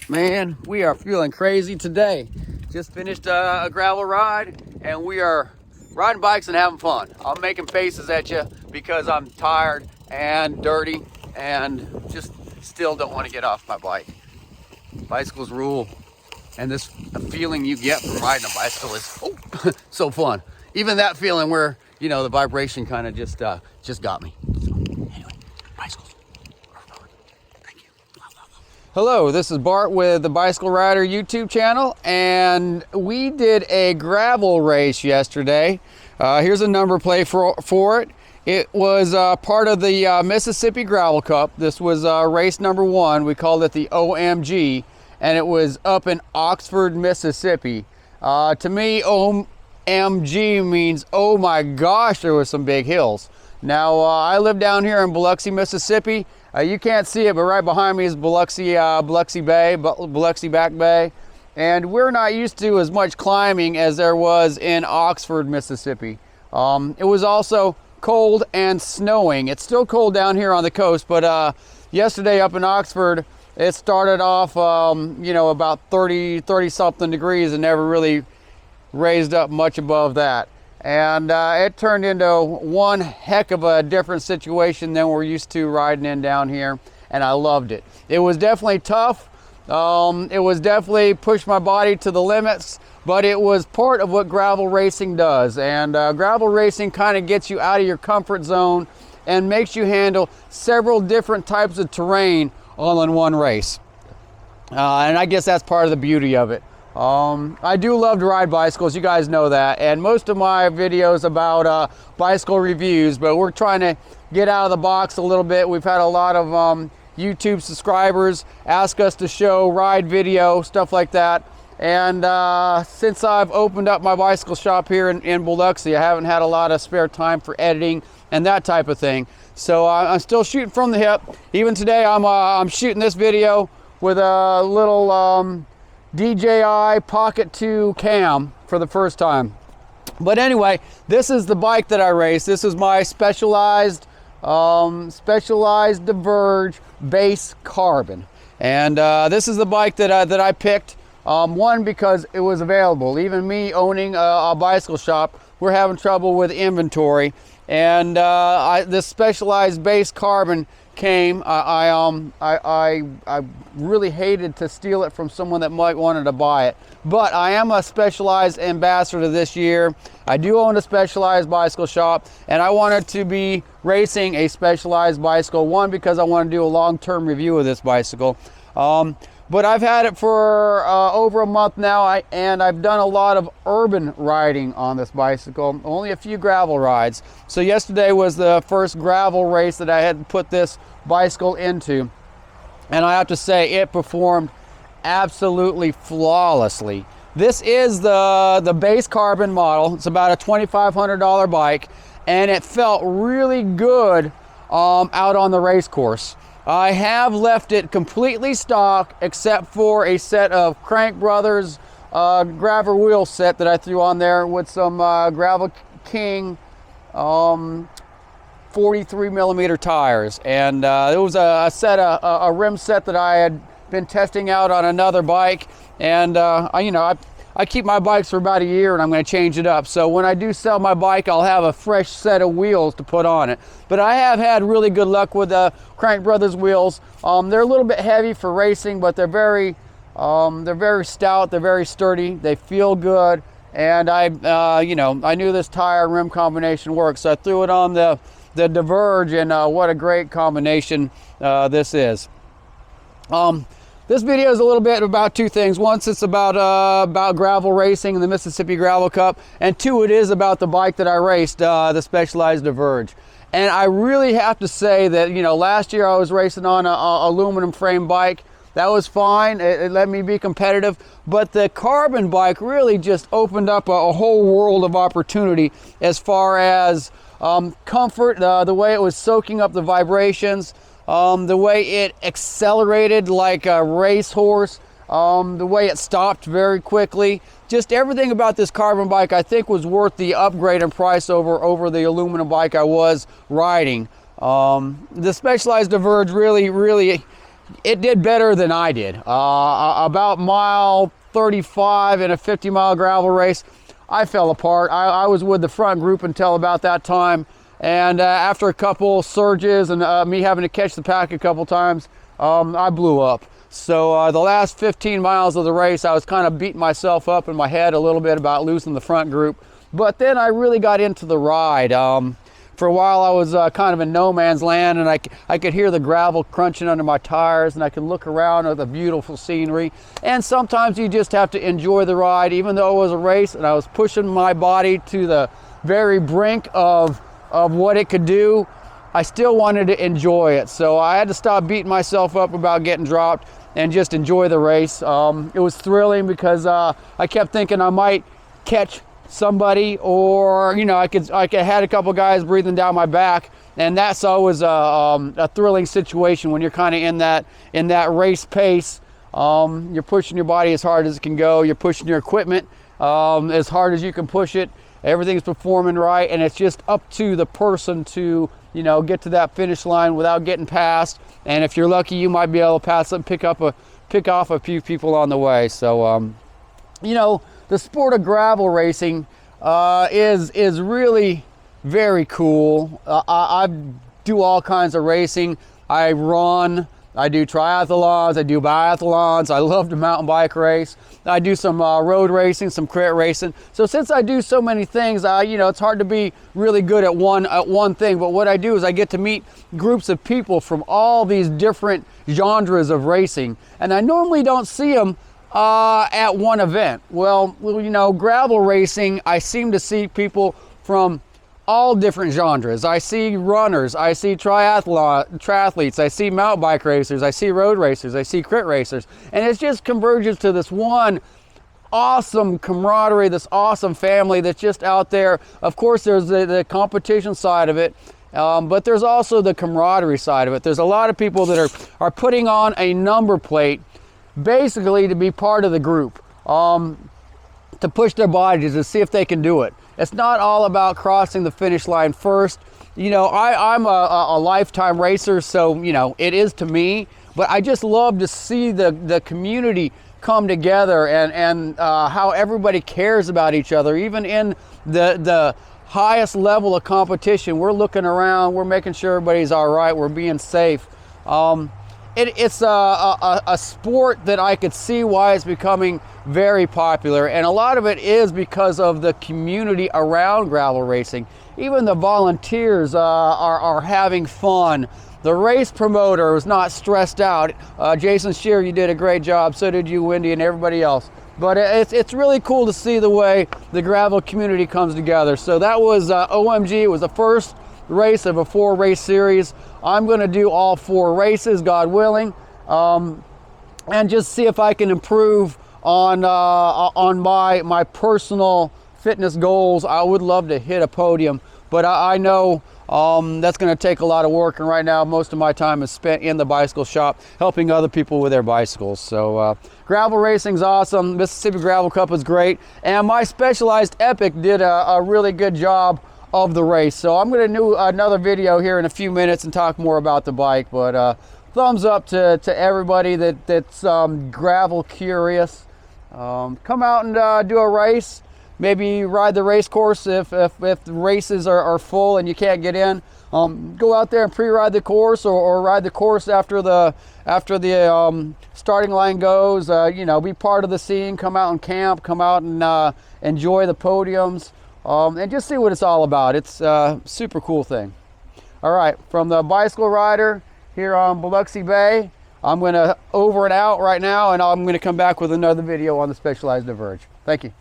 Man, we are feeling crazy today. Just finished a gravel ride and we are riding bikes and having fun. I'm making faces at you because I'm tired and dirty and just still don't want to get off my bike. Bicycles rule, and this feeling you get from riding a bicycle is so fun. Even that feeling where, you know, the vibration kind of just got me. So, anyway, bicycles are fun. Thank you. Love, love, love. Hello, this is Bart with the Bicycle Rider YouTube channel, and we did a gravel race yesterday. Here's a number plate for it. It was part of the Mississippi Gravel Cup. This was race number 1. We called it the OMG, and it was up in Oxford, Mississippi. To me, OMG means, oh my gosh, there were some big hills. Now, I live down here in Biloxi, Mississippi. You can't see it, but right behind me is Biloxi Back Bay. And we're not used to as much climbing as there was in Oxford, Mississippi. It was also cold and snowing. It's still cold down here on the coast, but yesterday up in Oxford, it started off, you know, about 30 something degrees and never really raised up much above that. And it turned into one heck of a different situation than we're used to riding in down here, and I loved it. It was definitely tough. It was definitely pushed my body to the limits, but it was part of what gravel racing does. And gravel racing kind of gets you out of your comfort zone and makes you handle several different types of terrain all in one race. And I guess that's part of the beauty of it. I do love to ride bicycles, you guys know that, and most of my videos about bicycle reviews, but we're trying to get out of the box a little bit. We've had a lot of YouTube subscribers ask us to show ride video, stuff like that. And since I've opened up my bicycle shop here in Biloxi, I haven't had a lot of spare time for editing and that type of thing. So I'm still shooting from the hip. Even today, I'm shooting this video with a little DJI Pocket 2 cam for the first time. But anyway, this is the bike that I race. This is my Specialized Diverge base carbon, and this is the bike that I picked. One, because it was available. Even me owning a bicycle shop, we're having trouble with inventory, and this Specialized base carbon came. I really hated to steal it from someone that might wanted to buy it, but I am a Specialized ambassador this year. I do own a Specialized bicycle shop, and I wanted to be racing a Specialized bicycle. One, because I want to do a long-term review of this bicycle. But I've had it for over a month now, and I've done a lot of urban riding on this bicycle, only a few gravel rides. So yesterday was the first gravel race that I had put this bicycle into, and I have to say it performed absolutely flawlessly. This is the base carbon model. It's about a $2,500 bike, and it felt really good out on the race course. I have left it completely stock except for a set of Crank Brothers gravel wheel set that I threw on there with some Gravel King 43 millimeter tires. And it was a rim set that I had been testing out on another bike. And I keep my bikes for about a year, and I'm going to change it up. So when I do sell my bike, I'll have a fresh set of wheels to put on it. But I have had really good luck with the Crank Brothers wheels. They're a little bit heavy for racing, but they're very stout. They're very sturdy. They feel good. And I knew this tire and rim combination works, so I threw it on the Diverge, and what a great combination this is. This video is a little bit about two things. One, it's about gravel racing in the Mississippi Gravel Cup, and two, it is about the bike that I raced, the Specialized Diverge. And I really have to say that, you know, last year I was racing on a aluminum frame bike. That was fine. It let me be competitive, but the carbon bike really just opened up a whole world of opportunity as far as comfort, the way it was soaking up the vibrations, the way it accelerated like a racehorse, the way it stopped very quickly. Just everything about this carbon bike I think was worth the upgrade in price over the aluminum bike I was riding. The Specialized Diverge really it did better than I did. About mile 35 in a 50-mile gravel race, I fell apart. I was with the front group until about that time, and after a couple surges and me having to catch the pack a couple times, I blew up. So the last 15 miles of the race, I was kind of beating myself up in my head a little bit about losing the front group. But then I really got into the ride. For a while I was kind of in no man's land, and I could hear the gravel crunching under my tires, and I could look around at the beautiful scenery. And sometimes you just have to enjoy the ride, even though it was a race and I was pushing my body to the very brink of what it could do. I still wanted to enjoy it. So I had to stop beating myself up about getting dropped and just enjoy the race. It was thrilling because I kept thinking I might catch somebody, or I had a couple guys breathing down my back, and that's always a thrilling situation when you're kind of in that race pace. You're pushing your body as hard as it can go, you're pushing your equipment as hard as you can push it, everything's performing right, and it's just up to the person to get to that finish line without getting passed. And if you're lucky, you might be able to pass up, pick off a few people on the way. So the sport of gravel racing is really very cool. I do all kinds of racing. I run, I do triathlons, I do biathlons. I love to mountain bike race. I do some road racing, some crit racing. So since I do so many things, it's hard to be really good at one thing. But what I do is I get to meet groups of people from all these different genres of racing, and I normally don't see them at one event. Well, gravel racing, I seem to see people from all different genres. I see runners, I see triathletes, I see mountain bike racers, I see road racers, I see crit racers, and it just converges to this one awesome camaraderie, this awesome family that's just out there. Of course, there's the competition side of it, but there's also the camaraderie side of it. There's a lot of people that are putting on a number plate basically to be part of the group, to push their bodies to see if they can do it. It's not all about crossing the finish line first. I'm a lifetime racer, so it is to me, but I just love to see the community come together, and how everybody cares about each other. Even in the highest level of competition, we're looking around, we're making sure everybody's all right, we're being safe. It's a sport that I could see why it's becoming very popular, and a lot of it is because of the community around gravel racing. Even the volunteers are having fun. The race promoter is not stressed out. Jason Shear, you did a great job. So did you, Wendy, and everybody else. But it's really cool to see the way the gravel community comes together. So that was OMG. It was the first race of a 4-race series. I'm going to do all 4 races, God willing, and just see if I can improve on my personal fitness goals. I would love to hit a podium, but I know that's going to take a lot of work, and right now most of my time is spent in the bicycle shop helping other people with their bicycles. So gravel racing's awesome. Mississippi Gravel Cup is great, and my Specialized Epic did a really good job of the race. So I'm going to do another video here in a few minutes and talk more about the bike. But thumbs up to everybody that's gravel curious. Come out and do a race. Maybe ride the race course if the races are full and you can't get in. Go out there and pre-ride the course, or ride the course after the starting line goes. Be part of the scene. Come out and camp. Come out and enjoy the podiums. And just see what it's all about. It's a super cool thing. All right, from the bicycle rider here on Biloxi Bay, I'm going to over and out right now, and I'm going to come back with another video on the Specialized Diverge. Thank you.